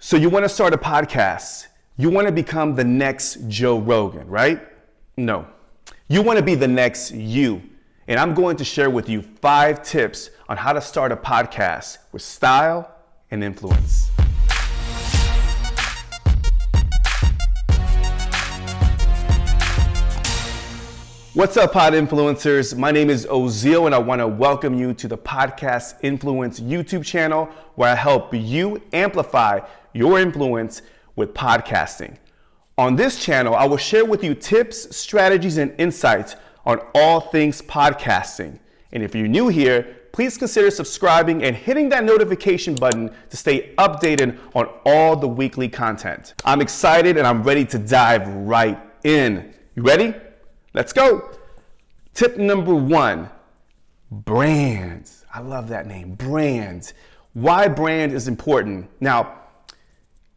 So you want to start a podcast. You want to become the next Joe Rogan, right? No. You want to be the next you. And I'm going to share with you 5 tips on how to start a podcast with style and influence. What's up, Pod Influencers? My name is Ozil, and I want to welcome you to the Podcast Influence YouTube channel, where I help you amplify your influence with podcasting. On this channel, I will share with you tips, strategies, and insights on all things podcasting. And if you're new here, please consider subscribing and hitting that notification button to stay updated on all the weekly content. I'm excited and I'm ready to dive right in. You ready? Let's go. Tip number 1, brands. I love that name, brands. Why brand is important. Now,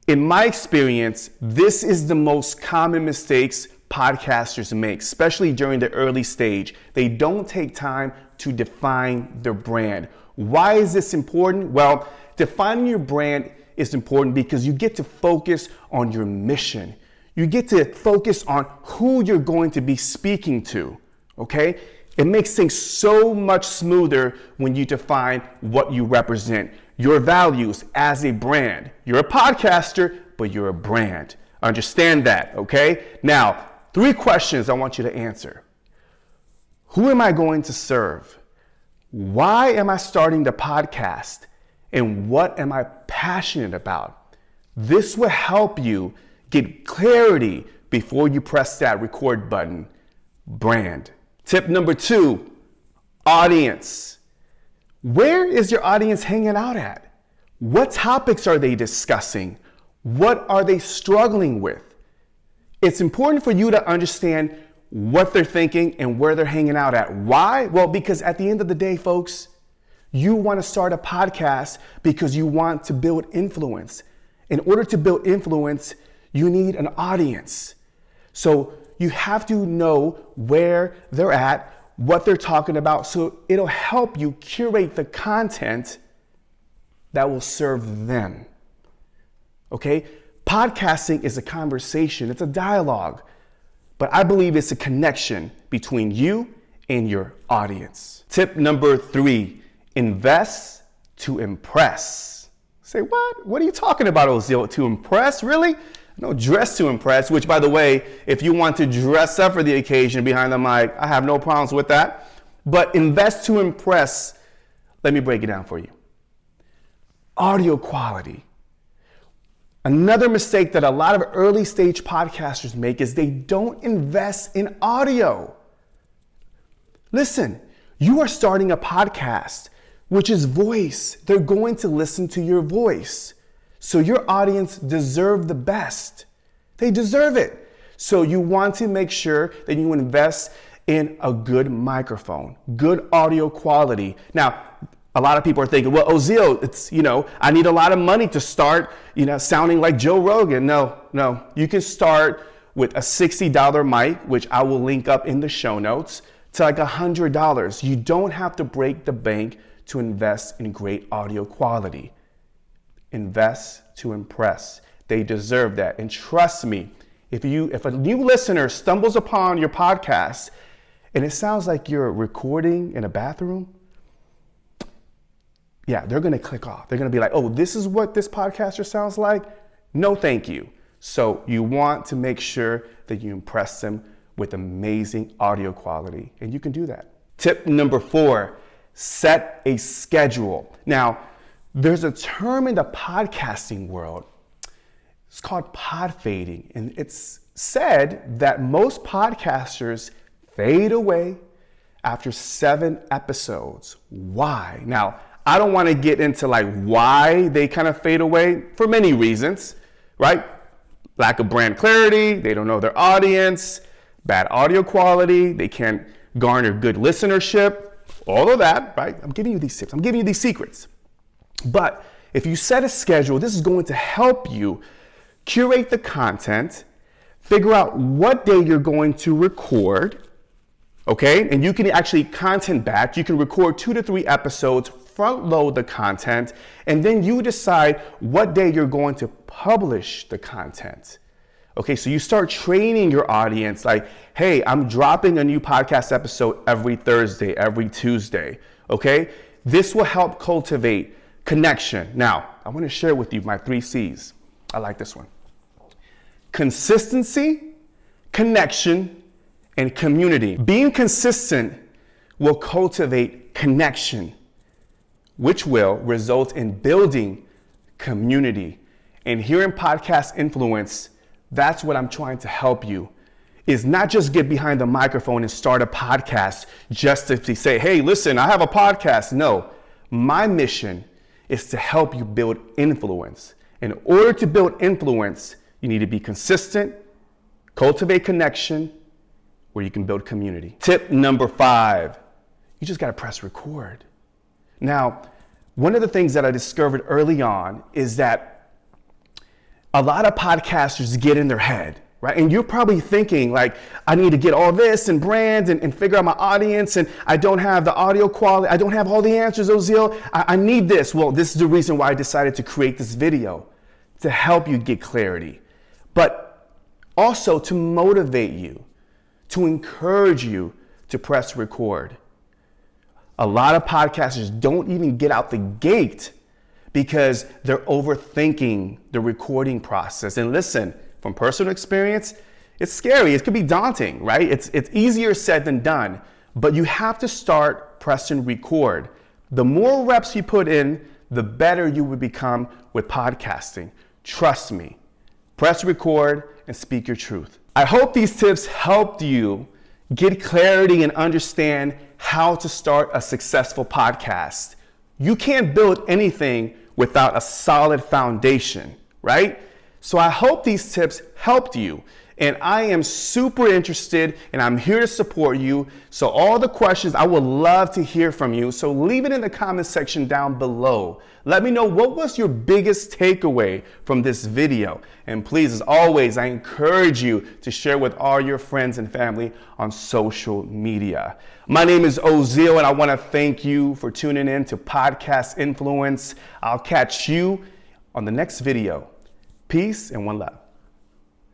in my experience, this is the most common mistakes podcasters make, especially during the early stage. They don't take time to define their brand. Why is this important? Well, defining your brand is important because you get to focus on your mission. You get to focus on who you're going to be speaking to, okay? It makes things so much smoother when you define what you represent, your values as a brand. You're a podcaster, but you're a brand. Understand that, okay? Now, 3 questions I want you to answer. Who am I going to serve? Why am I starting the podcast? And what am I passionate about? This will help you get clarity before you press that record button. Brand. Tip number 2, audience. Where is your audience hanging out at? What topics are they discussing? What are they struggling with? It's important for you to understand what they're thinking and where they're hanging out at. Why? Well, because at the end of the day, folks, you want to start a podcast because you want to build influence. In order to build influence, you need an audience. So you have to know where they're at, what they're talking about, so it'll help you curate the content that will serve them. Okay? Podcasting is a conversation, it's a dialogue, but I believe it's a connection between you and your audience. Tip number 3, invest to impress. Say, what? What are you talking about, Ozil? To impress? Really? No, dress to impress, which, by the way, if you want to dress up for the occasion behind the mic, I have no problems with that. But invest to impress, let me break it down for you. Audio quality. Another mistake that a lot of early stage podcasters make is they don't invest in audio. Listen, you are starting a podcast, which is voice. They're going to listen to your voice. So your audience deserve the best. They deserve it. So you want to make sure that you invest in a good microphone, good audio quality. Now, a lot of people are thinking, well, Ozil, it's, I need a lot of money to start, sounding like Joe Rogan. No. You can start with a $60 mic, which I will link up in the show notes, to like $100. You don't have to break the bank to invest in great audio quality. Invest to impress. They deserve that. And trust me, if a new listener stumbles upon your podcast and it sounds like you're recording in a bathroom, yeah, they're going to click off. They're going to be like, oh, this is what this podcaster sounds like? No, thank you. So you want to make sure that you impress them with amazing audio quality. And you can do that. Tip number 4, set a schedule. Now, there's a term in the podcasting world. It's called pod fading. And it's said that most podcasters fade away after 7 episodes. Why? Now, I don't want to get into why they kind of fade away, for many reasons, right? Lack of brand clarity, they don't know their audience, bad audio quality, they can't garner good listenership, all of that, right? I'm giving you these tips, I'm giving you these secrets. But if you set a schedule, this is going to help you curate the content, figure out what day you're going to record, okay? And you can actually content batch. You can record 2 to 3 episodes front load the content, and then you decide what day you're going to publish the content. Okay, so you start training your audience like, hey, I'm dropping a new podcast episode every Thursday, every Tuesday. Okay, this will help cultivate connection. Now, I want to share with you my 3 C's. I like this one. Consistency, connection, and community. Being consistent will cultivate connection, which will result in building community. And here in Podcast Influence, that's what I'm trying to help you, is not just get behind the microphone and start a podcast just to say, hey, listen, I have a podcast. No, my mission is to help you build influence. In order to build influence, you need to be consistent, cultivate connection, where you can build community. Tip number 5, you just gotta press record. Now, one of the things that I discovered early on is that a lot of podcasters get in their head, right? And you're probably thinking like, I need to get all this and brand and figure out my audience, and I don't have the audio quality, I don't have all the answers, Oziel. I need this. Well, this is the reason why I decided to create this video, to help you get clarity, but also to motivate you, to encourage you to press record. A lot of podcasters don't even get out the gate because they're overthinking the recording process. And listen, from personal experience, it's scary. It can be daunting, right? It's easier said than done, but you have to start pressing record. The more reps you put in, the better you will become with podcasting. Trust me. Press record and speak your truth. I hope these tips helped you get clarity and understand how to start a successful podcast. You can't build anything without a solid foundation, right? So I hope these tips helped you. And I am super interested and I'm here to support you. So all the questions, I would love to hear from you. So leave it in the comment section down below. Let me know what was your biggest takeaway from this video. And please, as always, I encourage you to share with all your friends and family on social media. My name is Oziel and I want to thank you for tuning in to Podcast Influence. I'll catch you on the next video. Peace and one love.